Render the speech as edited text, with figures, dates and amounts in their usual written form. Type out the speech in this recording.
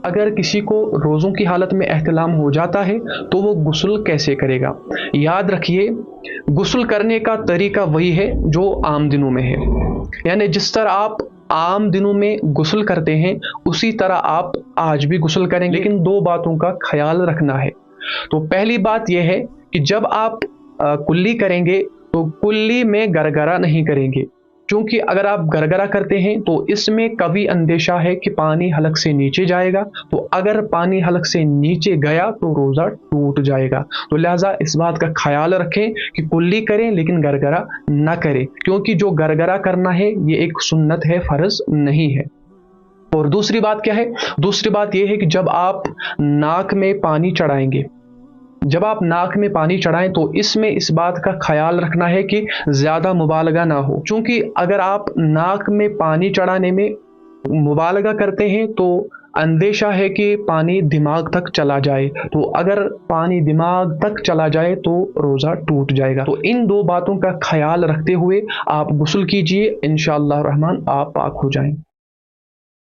अगर किसी को रोज़ों की हालत में एहतिलाम हो जाता है तो वो गुस्ल कैसे करेगा। याद रखिए, गुस्ल करने का तरीका वही है जो आम दिनों में है, यानी जिस तरह आप आम दिनों में गुस्ल करते हैं उसी तरह आप आज भी गुस्ल करेंगे। लेकिन दो बातों का ख्याल रखना है। तो पहली बात यह है कि जब आप कुल्ली करेंगे तो कुल्ली में गरगरा नहीं करेंगे, क्योंकि अगर आप गरगरा करते हैं तो इसमें कभी अंदेशा है कि पानी हलक से नीचे जाएगा, तो अगर पानी हलक से नीचे गया तो रोज़ा टूट जाएगा। तो लिहाजा इस बात का ख्याल रखें कि कुल्ली करें लेकिन गरगरा ना करें, क्योंकि जो गरगरा करना है ये एक सुन्नत है, फ़र्ज नहीं है। और दूसरी बात क्या है? दूसरी बात यह है कि जब आप नाक में पानी चढ़ाएंगे, जब आप नाक में पानी चढ़ाएं तो इसमें इस बात का ख्याल रखना है कि ज़्यादा मुबालगा ना हो, क्योंकि अगर आप नाक में पानी चढ़ाने में मुबालगा करते हैं तो अंदेशा है कि पानी दिमाग तक चला जाए, तो अगर पानी दिमाग तक चला जाए तो रोज़ा टूट जाएगा। तो इन दो बातों का ख्याल रखते हुए आप गुस्ल कीजिए, इंशाअल्लाह रहमान आप पाक हो जाएं।